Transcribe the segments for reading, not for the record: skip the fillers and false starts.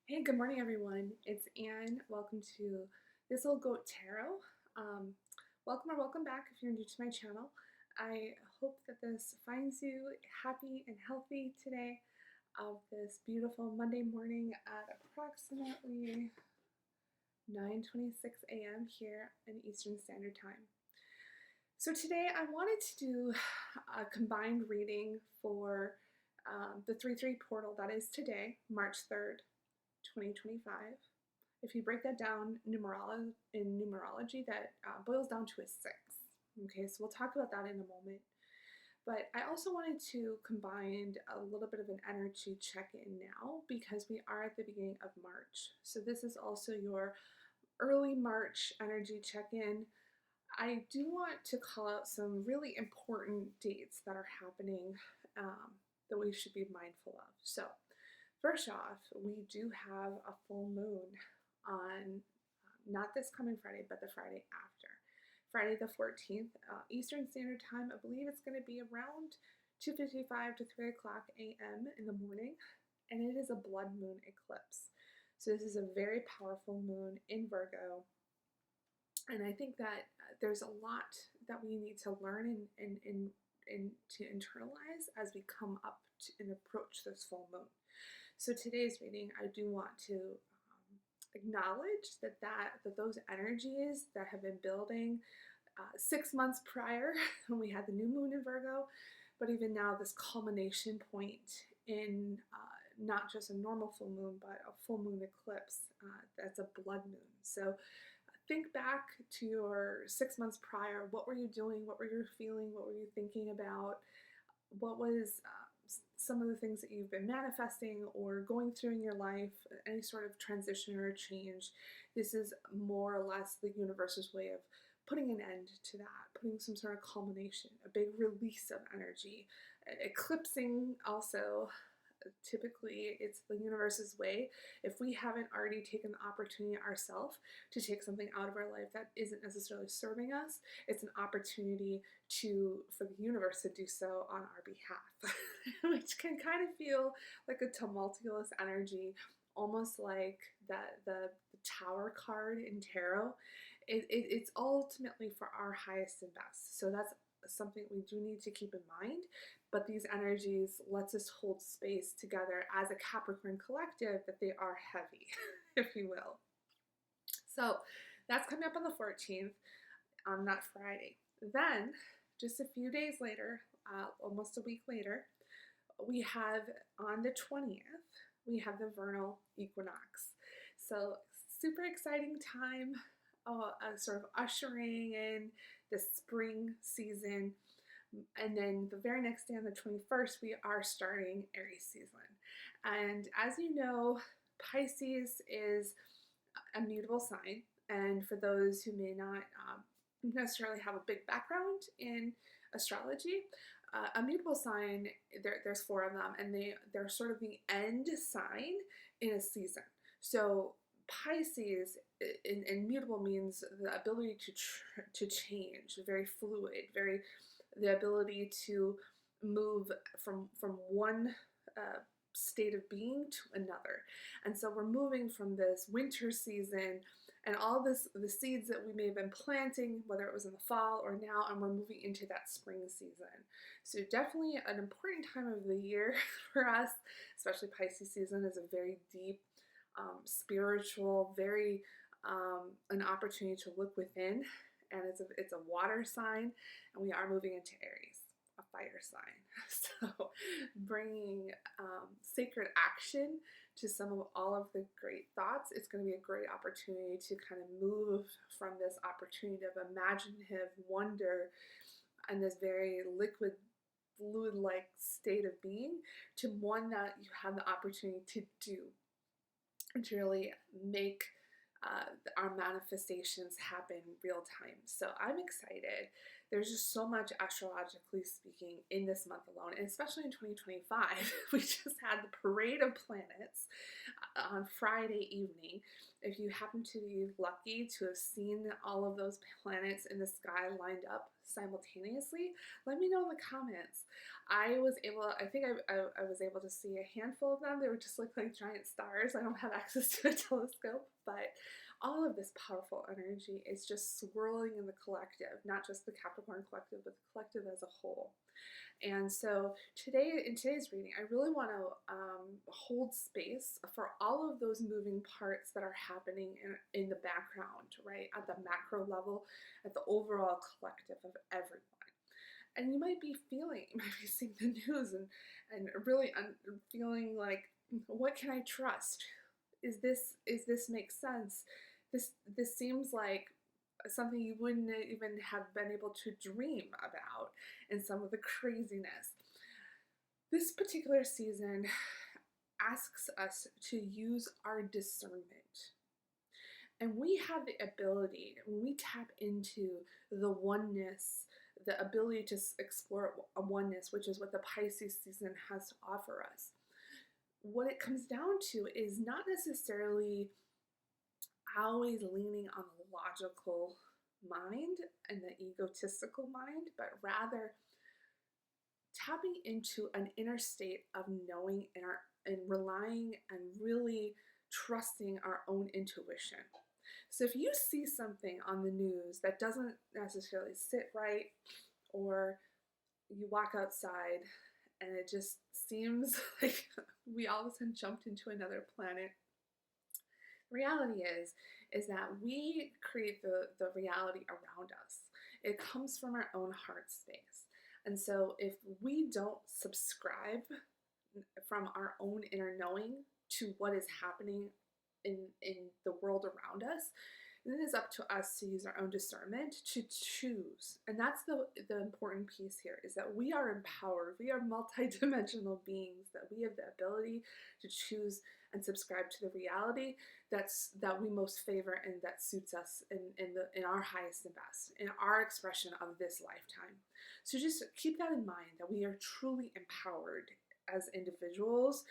Hey, good morning, everyone. It's Anne. Welcome to This Little Goat Tarot. Welcome or welcome back if you're new to my channel. I hope that this finds you happy and healthy today of this beautiful Monday morning at approximately 9:26 a.m. here in Eastern Standard Time. So today I wanted to do a combined reading for the 3-3 portal that is today, March 3rd. 2025. If you break that down in numerology, that boils down to a 6. Okay, so we'll talk about that in a moment. But I also wanted to combine a little bit of an energy check-in now because we are at the beginning of March. So this is also your early March energy check-in. I do want to call out some really important dates that are happening that we should be mindful of. So first off, we do have a full moon on not this coming Friday, but the Friday after. Friday the 14th, Eastern Standard Time. I believe it's going to be around 2:55 to 3 o'clock a.m. in the morning, and it is a blood moon eclipse. So this is a very powerful moon in Virgo, and I think that there's a lot that we need to learn and to internalize as we come up to and approach this full moon. So today's reading, I do want to acknowledge that those energies that have been building 6 months prior when we had the new moon in Virgo, but even now this culmination point in not just a normal full moon, but a full moon eclipse that's a blood moon. So think back to your 6 months prior. What were you doing? What were you feeling? What were you thinking about? What was some of the things that you've been manifesting or going through in your life, any sort of transition or change? This is more or less the universe's way of putting an end to that, putting some sort of culmination, a big release of energy. Eclipsing also, typically it's the universe's way. If we haven't already taken the opportunity ourselves to take something out of our life that isn't necessarily serving us, it's an opportunity for the universe to do so on our behalf, which can kind of feel like a tumultuous energy, almost like the Tower card in tarot. It's ultimately for our highest and best. So that's something we do need to keep in mind. But these energies lets us hold space together as a Capricorn collective, that they are heavy, if you will. So that's coming up on the 14th, on that Friday. Then, just a few days later, almost a week later, we have on the 20th, we have the vernal equinox. So super exciting time, sort of ushering in the spring season. And then the very next day on the 21st, we are starting Aries season. And as you know, Pisces is a mutable sign. And for those who may not necessarily have a big background in astrology, a mutable sign, there's 4 of them, and they're sort of the end sign in a season. So Pisces in mutable means the ability to change, very fluid, the ability to move from one state of being to another. And so we're moving from this winter season and all the seeds that we may have been planting, whether it was in the fall or now, and we're moving into that spring season. So definitely an important time of the year for us, especially Pisces season is a very deep, spiritual, very an opportunity to look within, and it's a water sign, and we are moving into Aries, a fire sign. So bringing sacred action to all of the great thoughts. It's going to be a great opportunity to kind of move from this opportunity of imaginative wonder and this very liquid, fluid-like state of being to one that you have the opportunity to do and to really make our manifestations happen real time. So I'm excited. There's just so much astrologically speaking in this month alone, and especially in 2025. We just had the parade of planets on Friday evening. If you happen to be lucky to have seen all of those planets in the sky lined up simultaneously, let me know in the comments. I think I was able to see a handful of them. They were just like giant stars. I don't have access to a telescope, but all of this powerful energy is just swirling in the collective, not just the Capricorn Collective, but the collective as a whole. And so in today's reading, I really want to hold space for all of those moving parts that are happening in the background, right? At the macro level, at the overall collective of everyone. And you might be seeing the news and really feeling like, what can I trust? Is this make sense? This seems like something you wouldn't even have been able to dream about in some of the craziness. This particular season asks us to use our discernment. And we have the ability, when we tap into the oneness, the ability to explore a oneness, which is what the Pisces season has to offer us. What it comes down to is not necessarily always leaning on the logical mind and the egotistical mind, but rather tapping into an inner state of knowing and relying and really trusting our own intuition. So if you see something on the news that doesn't necessarily sit right, or you walk outside and it just seems like we all of a sudden jumped into another planet, the reality is that we create the reality around us. It comes from our own heart space. And so if we don't subscribe from our own inner knowing to what is happening in the world around us, then it is up to us to use our own discernment to choose. And that's the important piece here, is that we are empowered. We are multidimensional beings, that we have the ability to choose and subscribe to the reality that we most favor and that suits us in our highest and best, in our expression of this lifetime. So just keep that in mind, that we are truly empowered as individuals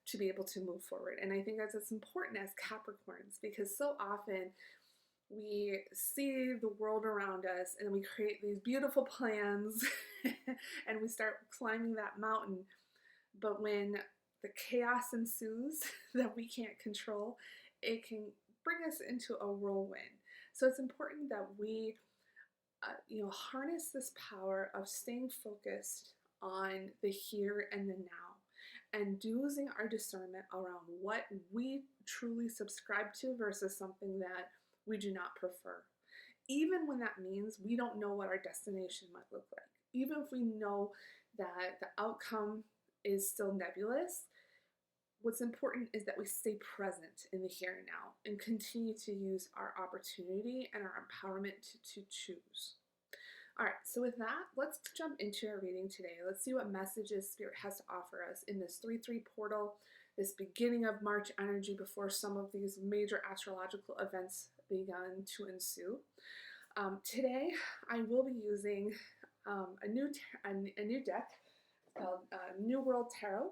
to be able to move forward. And I think that's as important as Capricorns, because so often we see the world around us and we create these beautiful plans and we start climbing that mountain. But when the chaos ensues that we can't control, it can bring us into a whirlwind. So it's important that we harness this power of staying focused on the here and the now, and using our discernment around what we truly subscribe to versus something that we do not prefer. Even when that means we don't know what our destination might look like. Even if we know that the outcome is still nebulous, what's important is that we stay present in the here and now and continue to use our opportunity and our empowerment to choose. All right, so with that, let's jump into our reading today. Let's see what messages Spirit has to offer us in this 3-3 portal, this beginning of March energy before some of these major astrological events begun to ensue. Today, I will be using a new deck called New World Tarot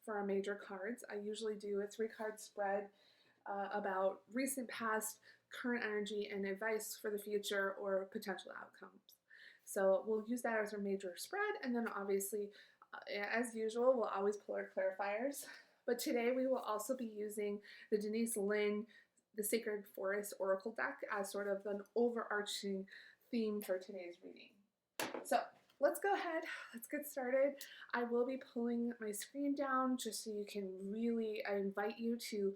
for our major cards. I usually do a 3-card spread about recent past, current energy, and advice for the future or potential outcomes. So we'll use that as our major spread, and then obviously, as usual, we'll always pull our clarifiers. But today we will also be using the Denise Linn, the Sacred Forest Oracle deck, as sort of an overarching theme for today's reading. So let's go ahead, let's get started. I will be pulling my screen down just so you can really, I invite you to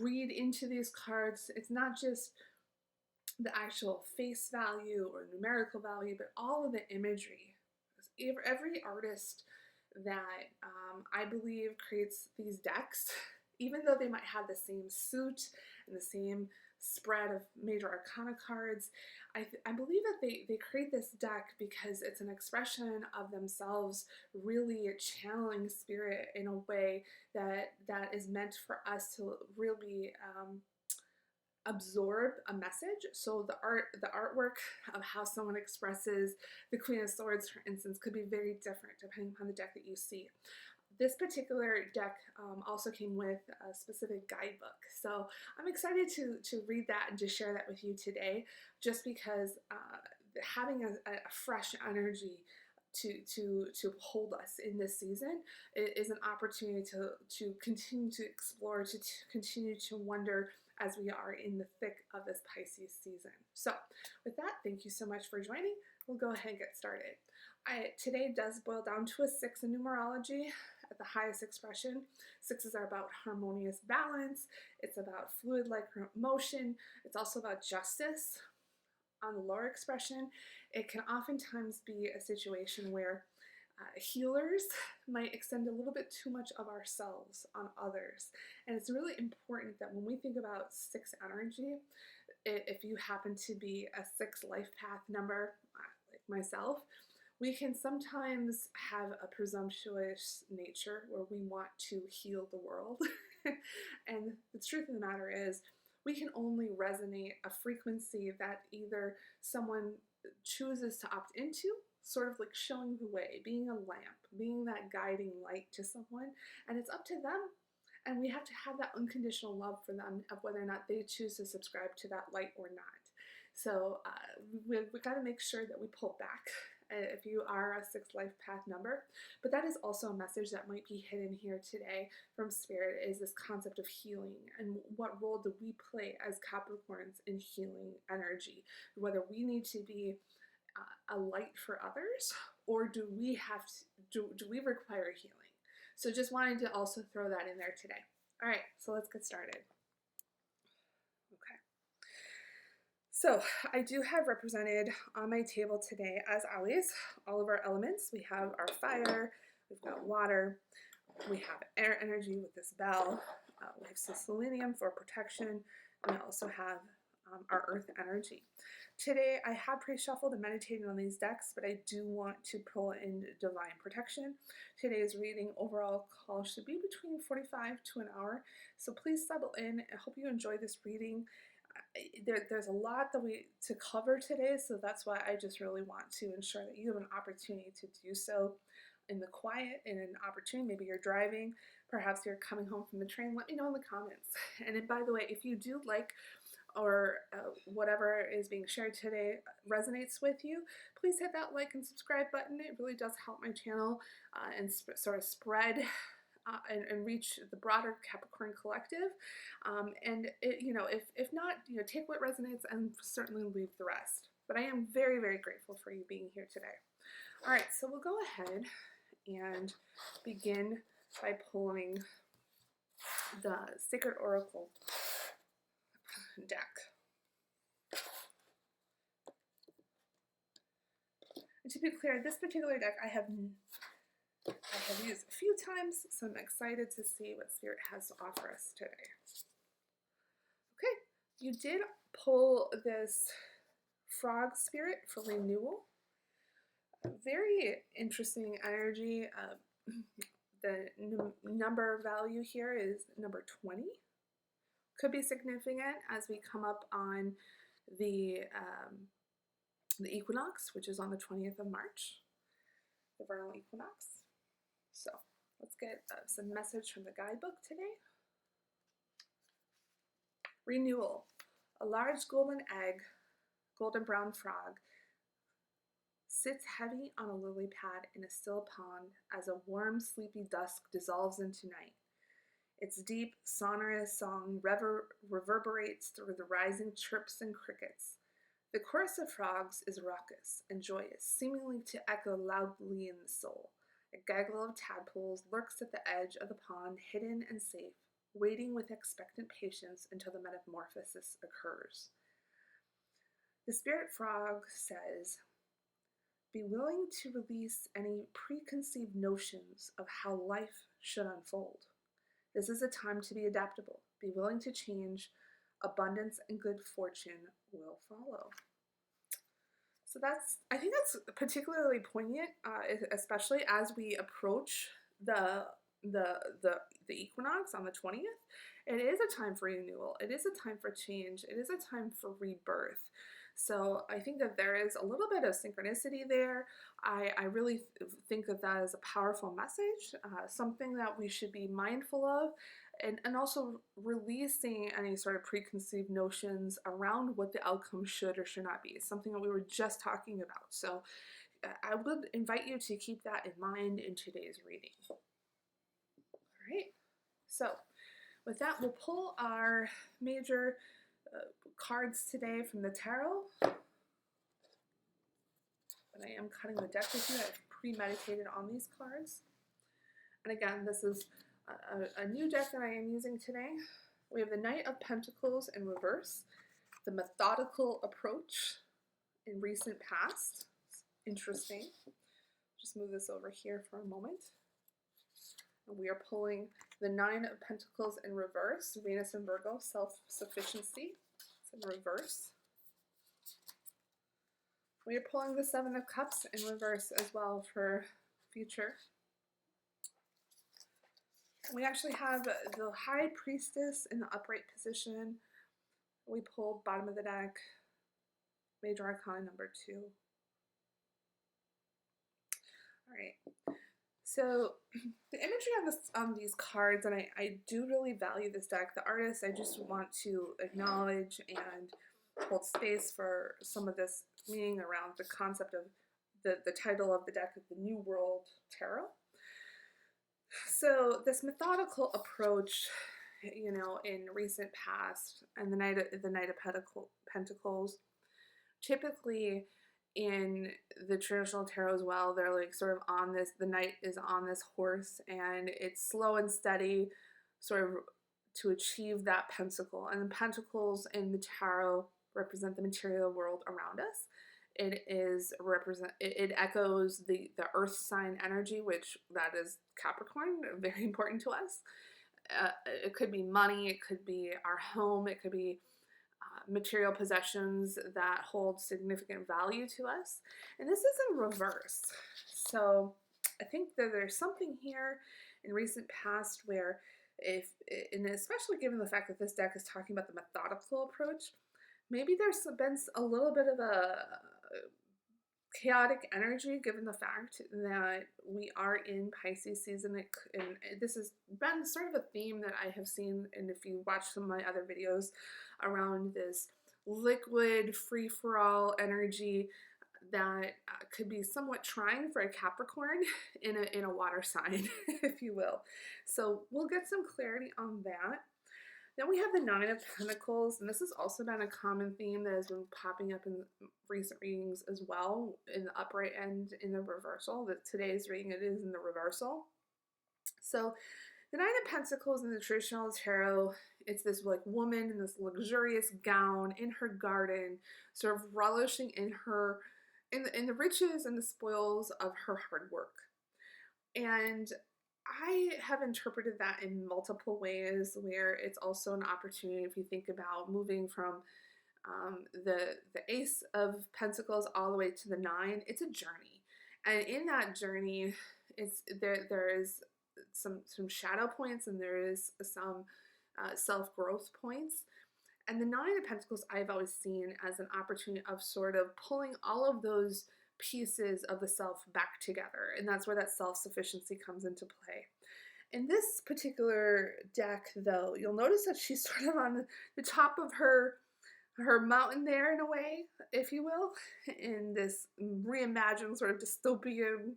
read into these cards. It's not just the actual face value or numerical value, but all of the imagery. Every artist that I believe creates these decks, even though they might have the same suit and the same spread of major arcana cards, I believe that they create this deck because it's an expression of themselves really channeling spirit in a way that is meant for us to really absorb a message. So the artwork of how someone expresses the Queen of Swords, for instance, could be very different depending upon the deck that you see. This particular deck also came with a specific guidebook. So I'm excited to read that and to share that with you today, just because having a fresh energy to hold us in this season is an opportunity to continue to explore, to continue to wonder as we are in the thick of this Pisces season. So with that, thank you so much for joining. We'll go ahead and get started. Today does boil down to a 6 in numerology at the highest expression. 6s are about harmonious balance. It's about fluid-like motion. It's also about justice. On the lower expression, it can oftentimes be a situation where healers might extend a little bit too much of ourselves on others. And it's really important that when we think about 6 energy, if you happen to be a 6 life path number, like myself, we can sometimes have a presumptuous nature where we want to heal the world. And the truth of the matter is, we can only resonate a frequency that either someone chooses to opt into, sort of like showing the way, being a lamp, being that guiding light to someone, and it's up to them. And we have to have that unconditional love for them of whether or not they choose to subscribe to that light or not. So we've got to make sure that we pull back if you are a 6 life path number. But that is also a message that might be hidden here today from Spirit, is this concept of healing and what role do we play as Capricorns in healing energy, whether we need to be a light for others, or do we have to, do we require healing? So just wanted to also throw that in there today. All right, so let's get started. So I do have represented on my table today, as always, all of our elements. We have our fire, we've got water, we have air energy with this bell, we have some selenium for protection, and we also have our earth energy. Today I have pre-shuffled and meditated on these decks, but I do want to pull in divine protection. Today's reading overall call should be between 45 to an hour, so please settle in. I hope you enjoy this reading. There's a lot that to cover today, so that's why I just really want to ensure that you have an opportunity to do so in the quiet, in an opportunity. Maybe you're driving, perhaps you're coming home from the train. Let me know in the comments. And then, by the way, if you do like or whatever is being shared today resonates with you, please hit that like and subscribe button. It really does help my channel and sort of spread and reach the broader Capricorn Collective. And if not, take what resonates and certainly leave the rest. But I am very, very grateful for you being here today. All right, so we'll go ahead and begin by pulling the Sacred Oracle deck. And to be clear, this particular deck I have used a few times, so I'm excited to see what Spirit has to offer us today. Okay, you did pull this Frog Spirit for renewal. Very interesting energy. The number value here is number 20. Could be significant as we come up on the equinox, which is on the 20th of March, the vernal equinox. So let's get some message from the guidebook today. Renewal. A large golden egg, golden brown frog, sits heavy on a lily pad in a still pond as a warm, sleepy dusk dissolves into night. Its deep, sonorous song reverberates through the rising chirps and crickets. The chorus of frogs is raucous and joyous, seemingly to echo loudly in the soul. A gaggle of tadpoles lurks at the edge of the pond, hidden and safe, waiting with expectant patience until the metamorphosis occurs. The spirit frog says, "Be willing to release any preconceived notions of how life should unfold. This is a time to be adaptable. Be willing to change. Abundance and good fortune will follow." So I think that's particularly poignant, especially as we approach the equinox on the 20th. It is a time for renewal. It is a time for change. It is a time for rebirth. So I think that there is a little bit of synchronicity there. I really think that that is a powerful message, something that we should be mindful of and also releasing any sort of preconceived notions around what the outcome should or should not be. It's something that we were just talking about. So I would invite you to keep that in mind in today's reading. All right, so with that, we'll pull our major cards today from the tarot. But I am cutting the deck with you. I've premeditated on these cards. And again, this is a new deck that I am using today. We have the Knight of Pentacles in reverse, the methodical approach in recent past. It's interesting. Just move this over here for a moment. And we are pulling the Nine of Pentacles in reverse, Venus and Virgo, self-sufficiency. It's in reverse. We are pulling the Seven of Cups in reverse as well for future. We actually have the High Priestess in the upright position. We pulled bottom of the deck, Major Arcana number 2. All right. So the imagery on these cards, and I do really value this deck. The artist, I just want to acknowledge and hold space for some of this meaning around the concept of the title of the deck of the New World Tarot. So this methodical approach, you know, in recent past, and the Knight of Pentacles, typically in the traditional tarot as well, they're like sort of on this, the knight is on this horse, and it's slow and steady, sort of to achieve that pentacle. And the pentacles in the tarot represent the material world around us. It echoes the earth sign energy, which that is Capricorn, very important to us. It could be money, it could be our home, it could be material possessions that hold significant value to us. And this is in reverse. So I think that there's something here in recent past where and especially given the fact that this deck is talking about the methodical approach, maybe there's been a little bit of a chaotic energy given the fact that we are in Pisces season, and this has been sort of a theme that I have seen, and if you watch some of my other videos around this liquid free-for-all energy that could be somewhat trying for a Capricorn in a water sign, if you will. So we'll get some clarity on that. Then we have the Nine of Pentacles, and this has also been a common theme that has been popping up in recent readings as well, in the upright and in the reversal. Today's reading, it is in the reversal. So the Nine of Pentacles in the traditional tarot, it's this like woman in this luxurious gown in her garden, sort of relishing in the riches and the spoils of her hard work. And I have interpreted that in multiple ways, where it's also an opportunity, if you think about moving from the Ace of Pentacles all the way to the Nine, it's a journey. And in that journey, there is some shadow points, and there is some self-growth points. And the Nine of Pentacles I've always seen as an opportunity of sort of pulling all of those pieces of the self back together, and that's where that self-sufficiency comes into play. In this particular deck, though, you'll notice that she's sort of on the top of her mountain there, in a way, if you will, in this reimagined sort of dystopian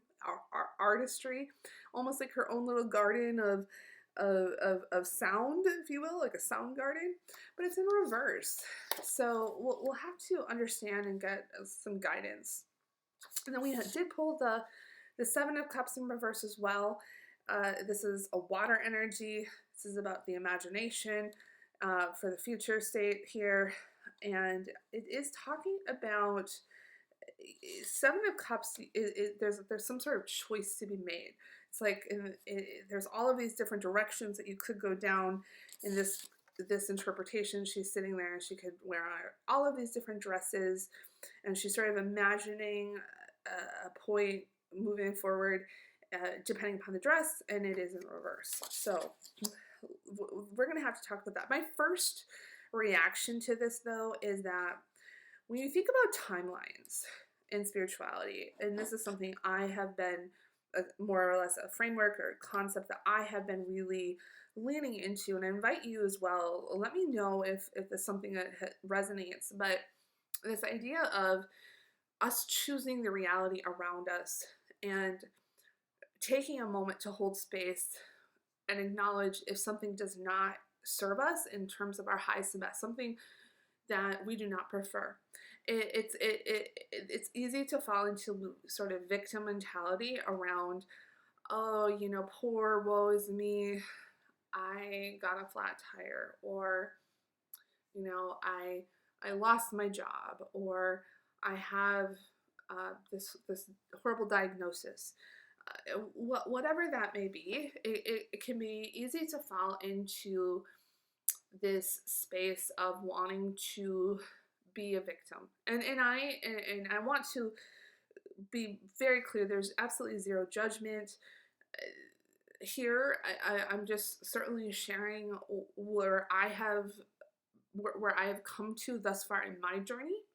artistry, almost like her own little garden of sound, if you will, like a sound garden, but it's in reverse. So we'll have to understand and get some guidance. And then we did pull the Seven of Cups in reverse as well. This is a water energy. This is about the imagination for the future state here. And it is talking about Seven of Cups. There's some sort of choice to be made. It's like there's all of these different directions that you could go down in this interpretation. She's sitting there and she could wear all of these different dresses, and she's sort of imagining a point moving forward depending upon the dress, and it is in reverse. So we're going to have to talk about that. My first reaction to this, though, is that when you think about timelines in spirituality, and this is something I have been more or less a framework or a concept that I have been really leaning into, and I invite you as well. Let me know if it's something that resonates. But this idea of us choosing the reality around us and taking a moment to hold space and acknowledge if something does not serve us in terms of our highest and best, something that we do not prefer. It's easy to fall into sort of victim mentality around, oh, you know, poor, woe is me, I got a flat tire, or, you know, I lost my job, or I have this horrible diagnosis. Whatever that may be, it can be easy to fall into this space of wanting to be a victim. And I want to be very clear, there's absolutely zero judgment here. I'm just certainly sharing where I have come to thus far in my journey,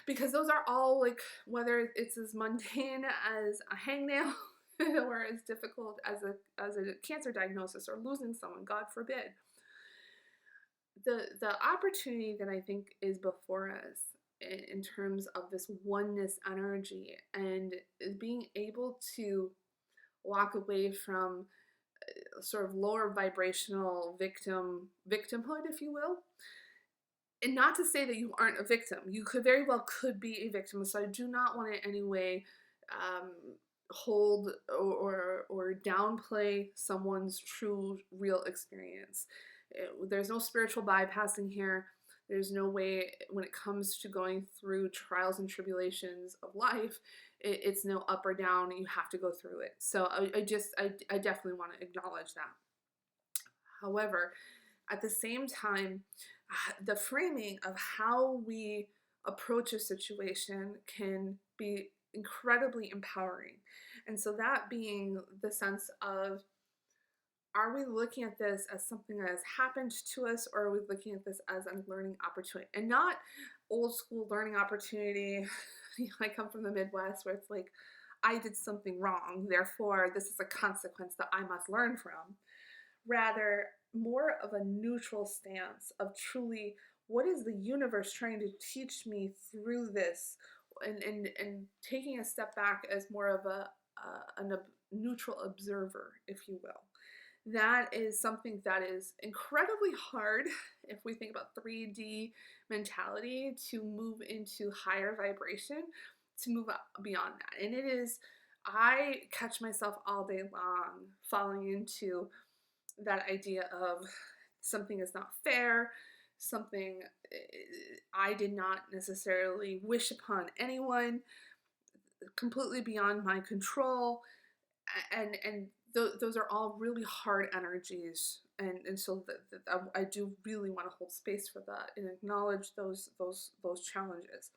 because those are all, like, whether it's as mundane as a hangnail or as difficult as a cancer diagnosis or losing someone, God forbid. The opportunity that I think is before us in terms of this oneness energy and being able to walk away from sort of lower vibrational victimhood, if you will. And not to say that you aren't a victim. You very well could be a victim. So I do not want to in any way hold or downplay someone's true, real experience. There's no spiritual bypassing here. There's no way, when it comes to going through trials and tribulations of life, it's no up or down. You have to go through it. So I definitely want to acknowledge that. However, at the same time, the framing of how we approach a situation can be incredibly empowering. And so that being the sense of, are we looking at this as something that has happened to us, or are we looking at this as a learning opportunity? And not old school learning opportunity. I come from the Midwest, where it's like, I did something wrong, therefore this is a consequence that I must learn from. Rather, more of a neutral stance of truly, what is the universe trying to teach me through this, and taking a step back as more of a neutral observer, if you will. That is something that is incredibly hard if we think about 3D mentality, to move into higher vibration, to move up beyond that. And it is, I catch myself all day long falling into that idea of something is not fair, something I did not necessarily wish upon anyone, completely beyond my control, and those are all really hard energies, and so I do really want to hold space for that and acknowledge those challenges.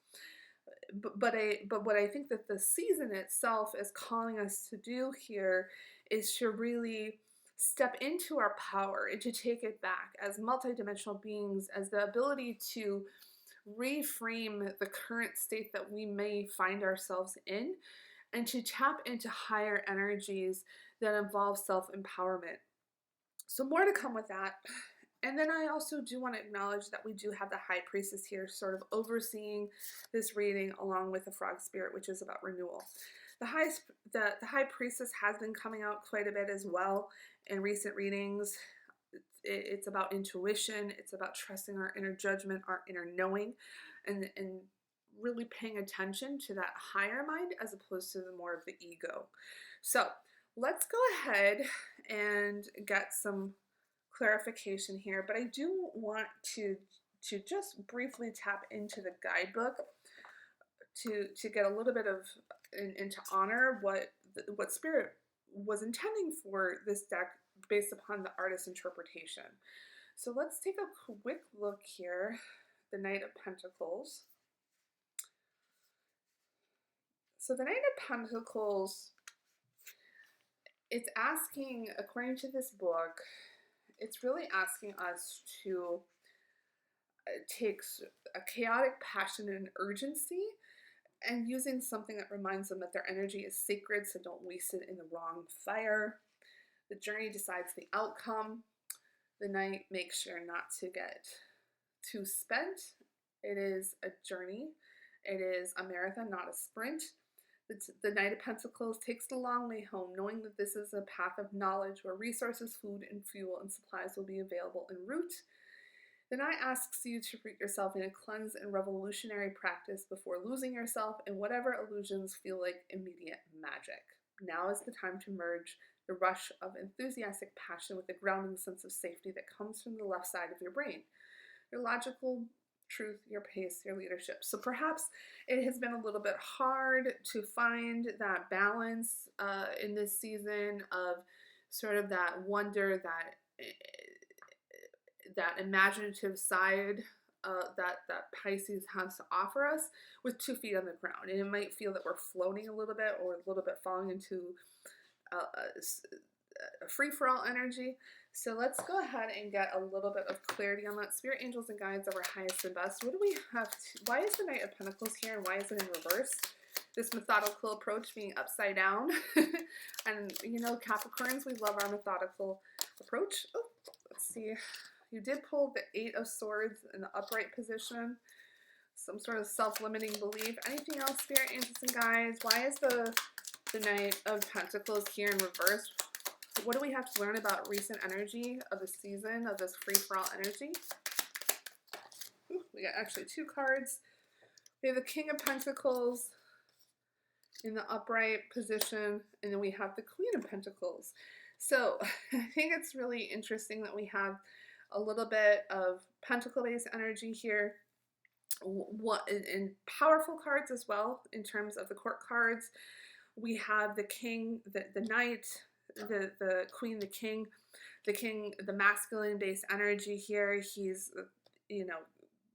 But what I think that the season itself is calling us to do here is to really step into our power and to take it back as multidimensional beings, as the ability to reframe the current state that we may find ourselves in, and to tap into higher energies that involve self-empowerment. So more to come with that. And then I also do want to acknowledge that we do have the High Priestess here sort of overseeing this reading, along with the Frog Spirit, which is about renewal. The High Priestess has been coming out quite a bit as well in recent readings. It's about intuition. It's about trusting our inner judgment, our inner knowing, and really paying attention to that higher mind as opposed to the more of the ego. So let's go ahead and get some clarification here, but I do want to just briefly tap into the guidebook to get a little bit of and to honor what Spirit was intending for this deck based upon the artist's interpretation. So let's take a quick look here. The Knight of Pentacles. So the Knight of Pentacles, it's asking, according to this book, it's really asking us to take a chaotic passion and urgency and using something that reminds them that their energy is sacred, so don't waste it in the wrong fire. The journey decides the outcome. The Knight makes sure not to get too spent. It is a journey. It is a marathon, not a sprint. The Knight of Pentacles takes the long way home, knowing that this is a path of knowledge where resources, food, and fuel and supplies will be available en route. The Knight asks you to root yourself in a cleanse and revolutionary practice before losing yourself in whatever illusions feel like immediate magic. Now is the time to merge the rush of enthusiastic passion with the grounding sense of safety that comes from the left side of your brain. Your logical truth, your pace, your leadership. So perhaps it has been a little bit hard to find that balance in this season of sort of that wonder, that imaginative side that Pisces has to offer us with 2 feet on the ground. And it might feel that we're floating a little bit or a little bit falling into a free-for-all energy. So let's go ahead and get a little bit of clarity on that. Spirit, angels, and guides of our highest and best. What do we have? Why is the Knight of Pentacles here and why is it in reverse? This methodical approach being upside down. And you know, Capricorns, we love our methodical approach. Oh, let's see. You did pull the 8 of Swords in the upright position. Some sort of self-limiting belief. Anything else, Spirit, angels, and guides? Why is the Knight of Pentacles here in reverse? What do we have to learn about recent energy of the season, of this free-for-all energy? Ooh, we got actually 2 cards. We have the King of Pentacles in the upright position, and then we have the Queen of Pentacles. So I think it's really interesting that we have a little bit of pentacle-based energy here. And powerful cards as well in terms of the court cards. We have the King, the Knight, the Queen, the King, the masculine-based energy here. He's, you know,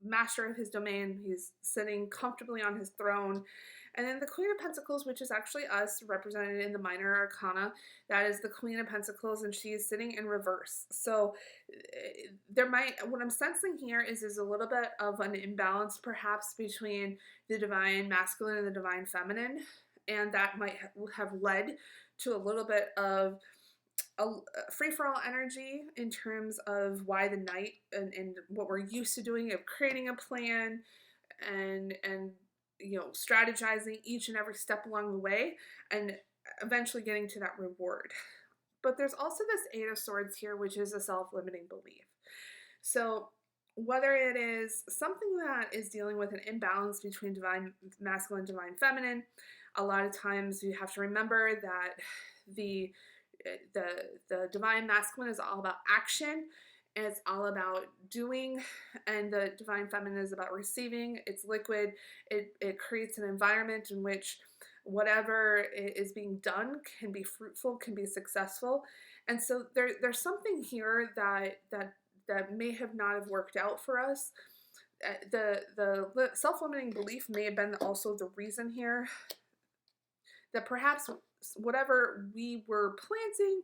master of his domain. He's sitting comfortably on his throne. And then the Queen of Pentacles, which is actually us, represented in the minor arcana. That is the Queen of Pentacles, and she is sitting in reverse. So there might, what I'm sensing here is a little bit of an imbalance perhaps between the divine masculine and the divine feminine. And that might have led to a little bit of a free-for-all energy in terms of why the Knight and what we're used to doing, of creating a plan and you know, strategizing each and every step along the way and eventually getting to that reward. But there's also this 8 of Swords here, which is a self-limiting belief. So whether it is something that is dealing with an imbalance between divine masculine and divine feminine, a lot of times you have to remember that the divine masculine is all about action, and it's all about doing, and the divine feminine is about receiving. It's liquid. It creates an environment in which whatever is being done can be fruitful, can be successful. And so there's something here that may have not have worked out for us. The self-limiting belief may have been also the reason here that perhaps whatever we were planting,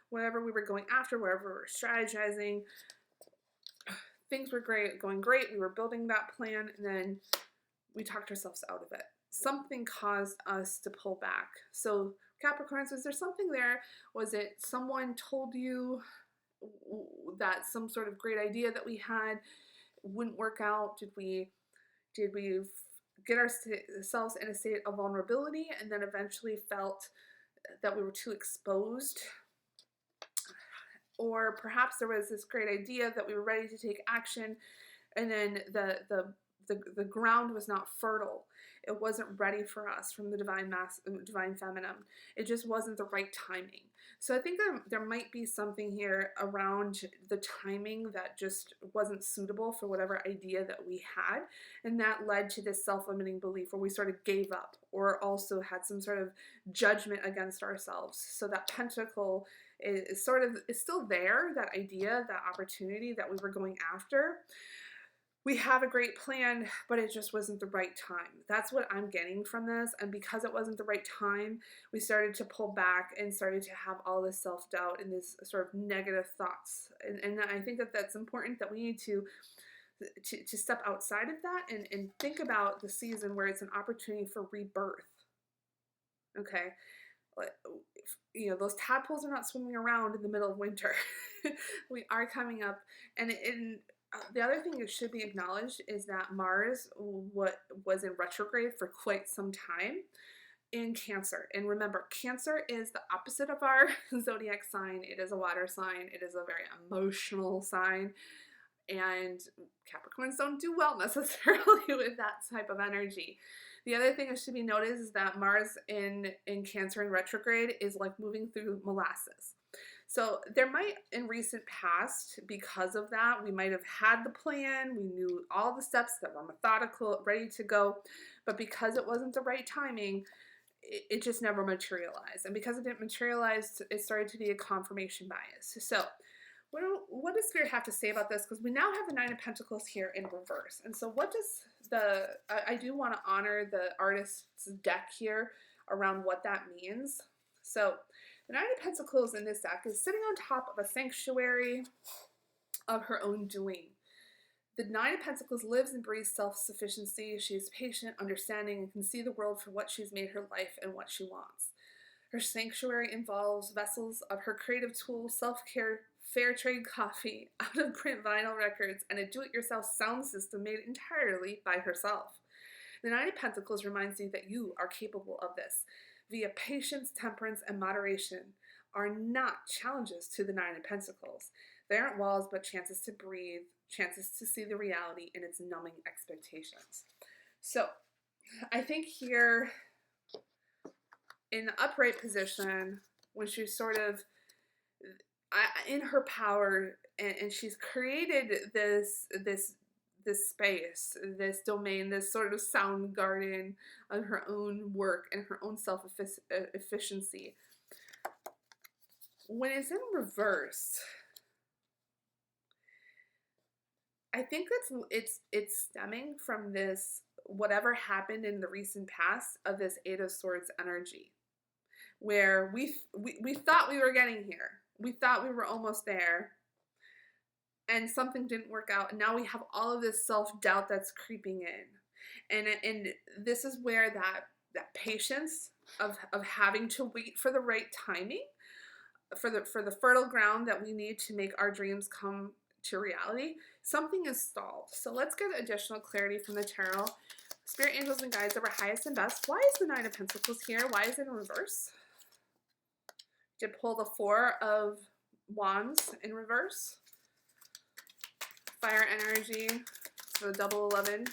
whatever we were going after, wherever we were strategizing, things were going great. We were building that plan, and then we talked ourselves out of it. Something caused us to pull back. So Capricorns, was there something there? Was it someone told you that some sort of great idea that we had wouldn't work out? Did we get ourselves in a state of vulnerability and then eventually felt that we were too exposed? Or perhaps there was this great idea that we were ready to take action, and then the ground was not fertile. It wasn't ready for us from the divine feminine. It just wasn't the right timing. So I think there might be something here around the timing that just wasn't suitable for whatever idea that we had, and that led to this self-limiting belief where we sort of gave up or also had some sort of judgment against ourselves. So that pentacle is still there, that idea, that opportunity that we were going after. We have a great plan, but it just wasn't the right time. That's what I'm getting from this. And because it wasn't the right time, we started to pull back and started to have all this self-doubt and this sort of negative thoughts. And I think that that's important, that we need to to step outside of that and think about the season where it's an opportunity for rebirth. Okay. Those tadpoles are not swimming around in the middle of winter. We are coming up, and the other thing that should be acknowledged is that Mars was in retrograde for quite some time in Cancer. And remember, Cancer is the opposite of our zodiac sign. It is a water sign. It is a very emotional sign. And Capricorns don't do well necessarily with that type of energy. The other thing that should be noticed is that Mars in Cancer in retrograde is like moving through molasses. So there might, in recent past, because of that, we might have had the plan, we knew all the steps that were methodical, ready to go, but because it wasn't the right timing, it just never materialized. And because it didn't materialize, it started to be a confirmation bias. So what does Spirit have to say about this? Because we now have the Nine of Pentacles here in reverse. And so what does I do want to honor the artist's deck here around what that means. So the Nine of Pentacles in this deck is sitting on top of a sanctuary of her own doing. The Nine of Pentacles lives and breathes self-sufficiency. She is patient, understanding, and can see the world for what she's made her life and what she wants. Her sanctuary involves vessels of her creative tools, self-care, fair trade coffee, out-of-print vinyl records, and a do-it-yourself sound system made entirely by herself. The Nine of Pentacles reminds you that you are capable of this. Via patience, temperance, and moderation are not challenges to the Nine of Pentacles. They aren't walls, but chances to breathe, chances to see the reality in its numbing expectations. So, I think here, in the upright position, when she's sort of in her power, and she's created this space, this domain, this sort of sound garden of her own work and her own self-efficiency. When it's in reverse, I think it's stemming from this, whatever happened in the recent past, of this Eight of Swords energy, where we thought we were getting here. We thought we were almost there, and something didn't work out, and now we have all of this self-doubt that's creeping in. And this is where that patience of having to wait for the right timing, for the fertile ground that we need to make our dreams come to reality, something is stalled. So let's get additional clarity from the tarot. Spirit, angels, and guides of our highest and best. Why is the Nine of Pentacles here? Why is it in reverse? Did pull the Four of Wands in reverse. Fire energy, so double 11.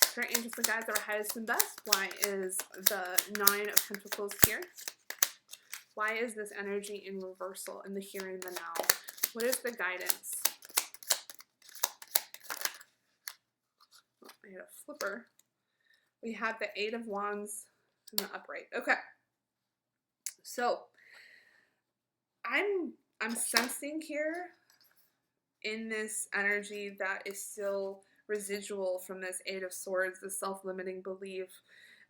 Spirit, angels, and guides of our highest and best. Why is the Nine of Pentacles here? Why is this energy in reversal in the here and the now? What is the guidance? Oh, I had a flipper. We have the Eight of Wands in the upright. Okay. So I'm sensing here in this energy that is still residual from this Eight of Swords, the self-limiting belief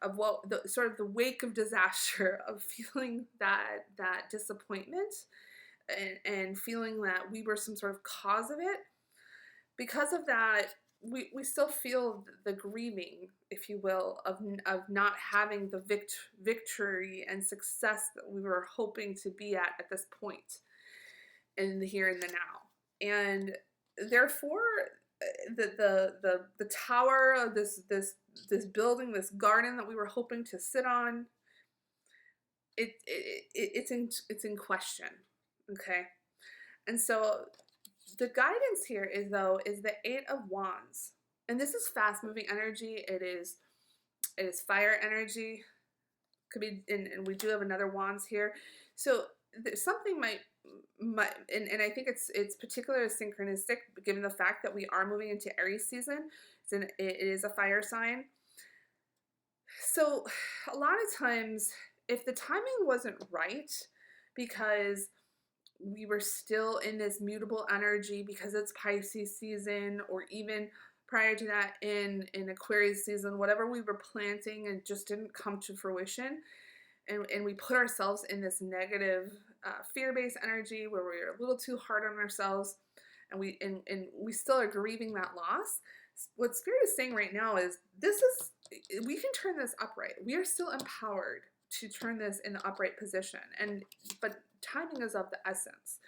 of what the sort of the wake of disaster, of feeling that disappointment and feeling that we were some sort of cause of it. Because of that, we still feel the grieving, if you will, of not having the victory and success that we were hoping to be at this point in the here and the now. And therefore, the tower of this building, this garden that we were hoping to sit on, it's in question. Okay, and so the guidance here is the Eight of Wands, and this is fast moving energy. It is fire energy. Could be, and we do have another Wands here. So something might, and I think it's particularly synchronistic given the fact that we are moving into Aries season. It is a fire sign. So a lot of times, if the timing wasn't right, because we were still in this mutable energy because it's Pisces season, or even prior to that in Aquarius season, whatever we were planting and just didn't come to fruition, and we put ourselves in this negative fear-based energy where we're a little too hard on ourselves, and we still are grieving that loss. What Spirit is saying right now is we can turn this upright. We are still empowered to turn this in the upright position, but timing is of the essence.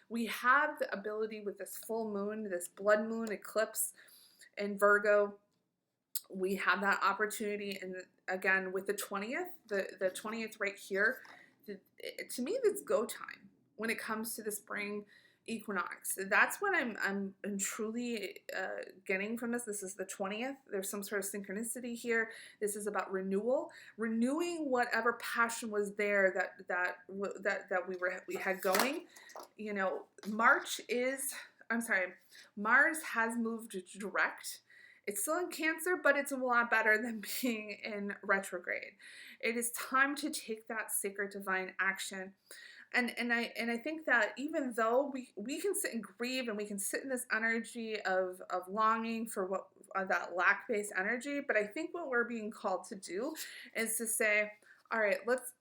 We have the ability with this full moon, this blood moon eclipse in Virgo. We have that opportunity, and again with the 20th, the 20th right here, to me that's go time when it comes to the spring equinox. That's what I'm truly getting from this. This is the 20th. There's some sort of synchronicity here. This is about renewing whatever passion was there that we had going. You know, Mars has moved direct. It's still in Cancer, but it's a lot better than being in retrograde. It is time to take that sacred divine action. And I think that even though we can sit and grieve, and we can sit in this energy of longing for what that lack-based energy, but I think what we're being called to do is to say, all right, let's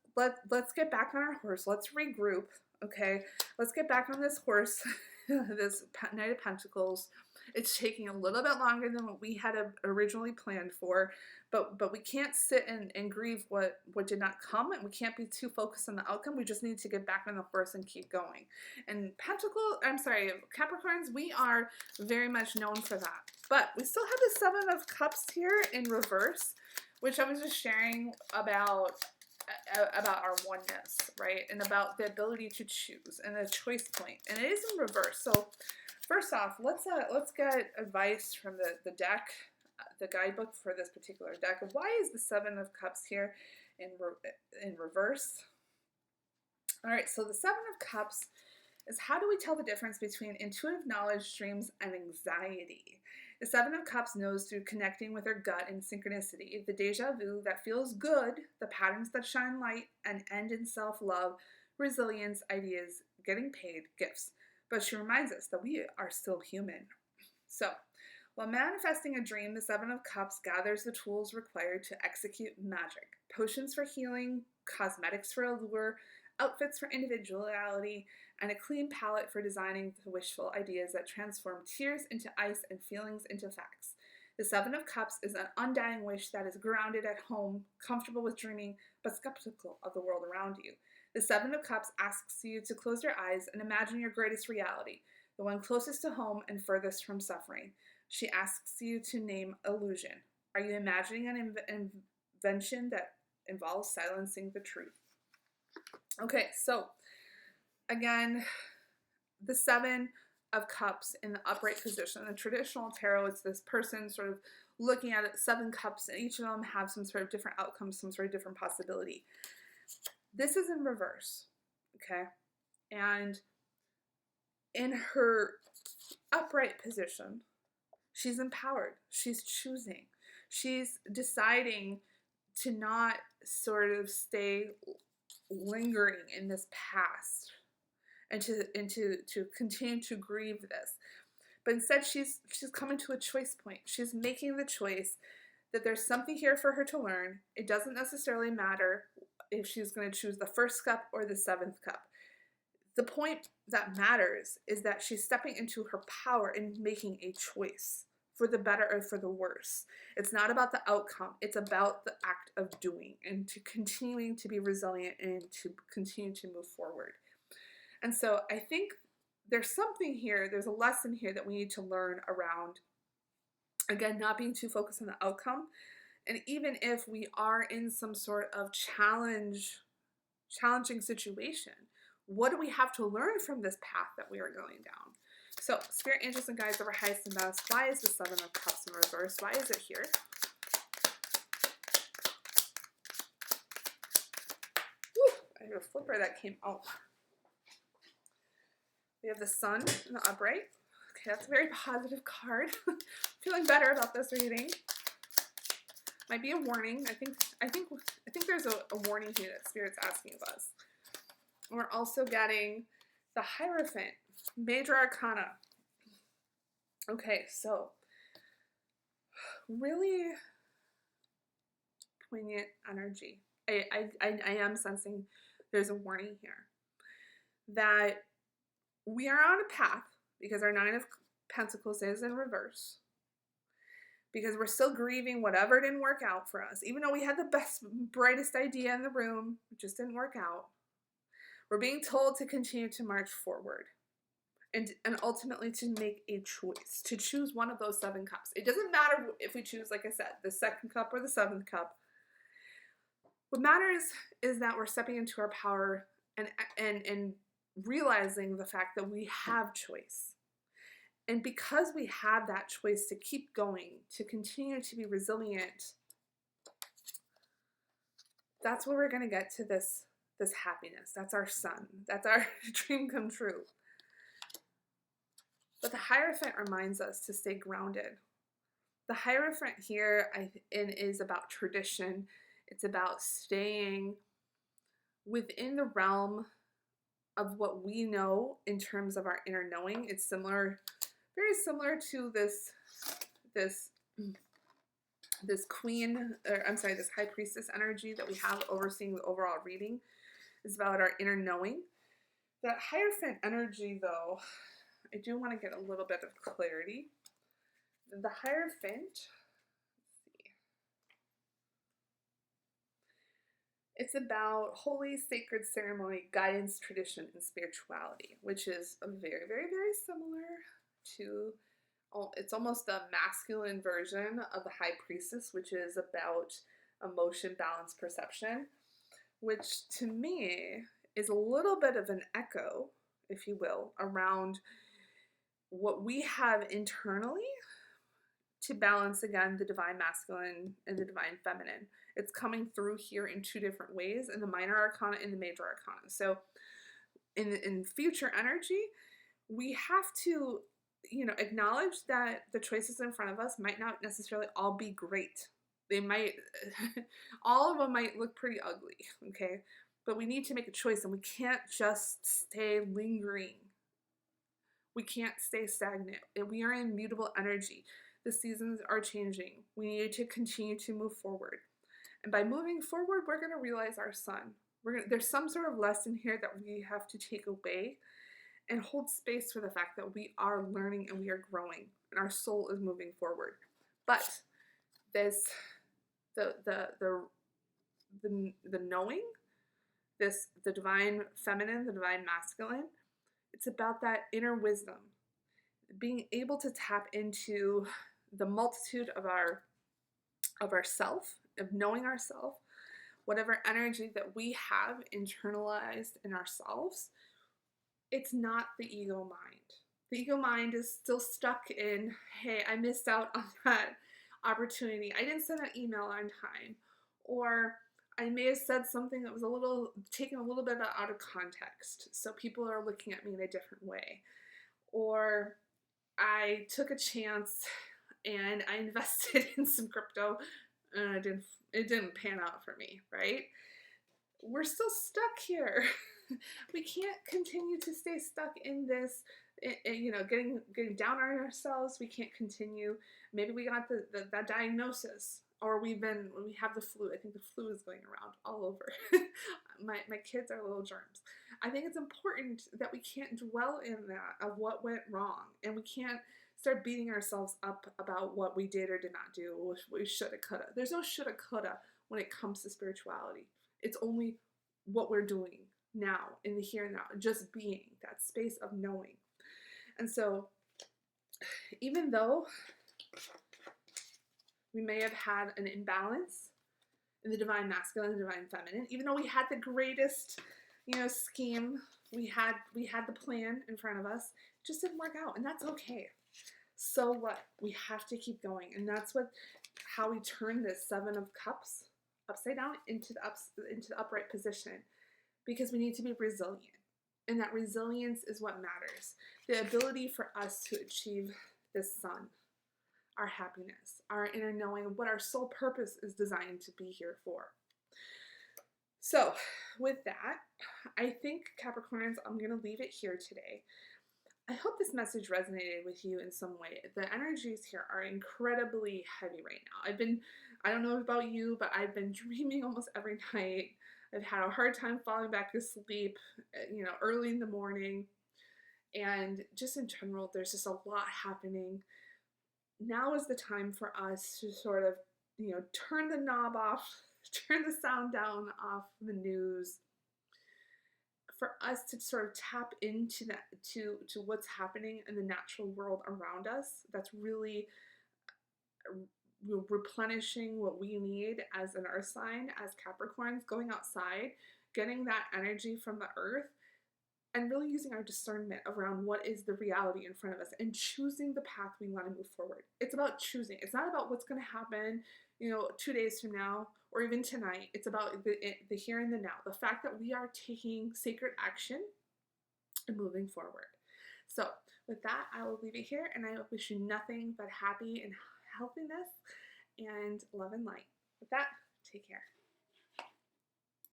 get back on our horse. Let's regroup. Okay, let's get back on this horse. This Knight of Pentacles. It's taking a little bit longer than what we had originally planned for, but we can't sit and grieve what did not come, and we can't be too focused on the outcome. We just need to get back on the horse and keep going. And Capricorns, we are very much known for that. But we still have the Seven of Cups here in reverse, which I was just sharing about our oneness, right? And about the ability to choose and the choice point. And it is in reverse. So first off, let's get advice from the deck, the guidebook for this particular deck. Why is the Seven of Cups here in reverse? All right, so the Seven of Cups is, how do we tell the difference between intuitive knowledge, dreams, and anxiety? The Seven of Cups knows through connecting with her gut and synchronicity, the deja vu that feels good, the patterns that shine light and end in self-love, resilience, ideas, getting paid, gifts. But she reminds us that we are still human. So, while manifesting a dream, the Seven of Cups gathers the tools required to execute magic. Potions for healing, cosmetics for allure, outfits for individuality, and a clean palette for designing the wishful ideas that transform tears into ice and feelings into facts. The Seven of Cups is an undying wish that is grounded at home, comfortable with dreaming, but skeptical of the world around you. The Seven of Cups asks you to close your eyes and imagine your greatest reality, the one closest to home and furthest from suffering. She asks you to name illusion. Are you imagining an invention that involves silencing the truth? Okay, so again, the Seven of Cups in the upright position. In traditional tarot, it's this person sort of looking at it, 7 cups, and each of them have some sort of different outcomes, some sort of different possibility. This is in reverse, okay? And in her upright position, she's empowered. She's choosing. She's deciding to not sort of stay lingering in this past and to continue to grieve this. But instead, she's coming to a choice point. She's making the choice that there's something here for her to learn. It doesn't necessarily matter if she's going to choose the first cup or the 7th cup. The point that matters is that she's stepping into her power and making a choice for the better or for the worse. It's not about the outcome. It's about the act of doing and to continuing to be resilient and to continue to move forward. And so I think there's something here, there's a lesson here that we need to learn around, again, not being too focused on the outcome. And even if we are in some sort of challenging situation, what do we have to learn from this path that we are going down? So, Spirit, Angels, and Guides of our highest and best, why is the Seven of Cups in reverse? Why is it here? Woo, I have a flipper that came out. We have the Sun in the upright. Okay, that's a very positive card. Feeling better about this reading. Might be a warning. I think there's a warning here that Spirit's asking of us. We're also getting the Hierophant, Major Arcana. Okay, so really poignant energy. I am sensing there's a warning here that we are on a path because our Nine of Pentacles is in reverse, because we're still grieving whatever didn't work out for us. Even though we had the best, brightest idea in the room, it just didn't work out. We're being told to continue to march forward and ultimately to make a choice, to choose one of those 7 cups. It doesn't matter if we choose, like I said, the 2nd cup or the 7th cup. What matters is that we're stepping into our power and realizing the fact that we have choice. And because we have that choice to keep going, to continue to be resilient, that's where we're going to get to this happiness. That's our sun. That's our dream come true. But the Hierophant reminds us to stay grounded. The Hierophant here is about tradition. It's about staying within the realm of what we know in terms of our inner knowing. It's similar, very similar to this queen, or I'm sorry, this high priestess energy that we have overseeing the overall reading. It's about our inner knowing. That Hierophant energy, though, I do want to get a little bit of clarity. The Hierophant, let's see, it's about holy, sacred ceremony, guidance, tradition, and spirituality, which is a very, very, very similar to, it's almost a masculine version of the High Priestess, which is about emotion, balance, perception, which to me is a little bit of an echo, if you will, around what we have internally to balance, again, the divine masculine and the divine feminine. It's coming through here in 2 different ways, in the minor arcana and the major arcana. So in future energy, we have to, acknowledge that the choices in front of us might not necessarily all be great. They might, all of them might look pretty ugly, okay? But we need to make a choice, and we can't just stay lingering. We can't stay stagnant. We are in mutable energy. The seasons are changing. We need to continue to move forward. And by moving forward, we're going to realize our sun. There's some sort of lesson here that we have to take away and hold space for the fact that we are learning and we are growing and our soul is moving forward. But this, the knowing, the divine feminine, the divine masculine, it's about that inner wisdom, being able to tap into the multitude of our self, of knowing ourself, whatever energy that we have internalized in ourselves. It's not the ego mind. The ego mind is still stuck in, hey, I missed out on that opportunity. I didn't send an email on time. Or I may have said something that was taken a little bit out of context. So people are looking at me in a different way. Or I took a chance and I invested in some crypto and it didn't pan out for me, right? We're still stuck here. We can't continue to stay stuck in this, getting down on ourselves. We can't continue. Maybe we got that diagnosis, or we have the flu. I think the flu is going around all over. my kids are little germs. I think it's important that we can't dwell in that of what went wrong, and we can't start beating ourselves up about what we did or did not do, what we shoulda, coulda. There's no shoulda, coulda when it comes to spirituality. It's only what we're doing now, in the here and now, just being, that space of knowing. And so, even though we may have had an imbalance in the divine masculine and divine feminine, even though we had the greatest, scheme, we had the plan in front of us, it just didn't work out, and that's okay. So what? We have to keep going, and that's how we turn this 7 of Cups upside down into the upright position, because we need to be resilient, and that resilience is what matters. The ability for us to achieve this sun, our happiness, our inner knowing, what our soul purpose is designed to be here for. So with that, I think, Capricorns, I'm going to leave it here today. I hope this message resonated with you in some way. The energies here are incredibly heavy right now. I don't know about you, but I've been dreaming almost every night. I've had a hard time falling back to sleep, early in the morning. And just in general, there's just a lot happening. Now is the time for us to sort of, turn the knob off, turn the sound down off the news, for us to sort of tap into that, to what's happening in the natural world around us. That's really replenishing what we need as an earth sign, as Capricorns, going outside, getting that energy from the earth, and really using our discernment around what is the reality in front of us and choosing the path we want to move forward. It's about choosing. It's not about what's going to happen, 2 days from now or even tonight. It's about the here and the now, the fact that we are taking sacred action and moving forward. So with that, I will leave it here, and I wish you nothing but happy and healthiness and love and light. With that, take care.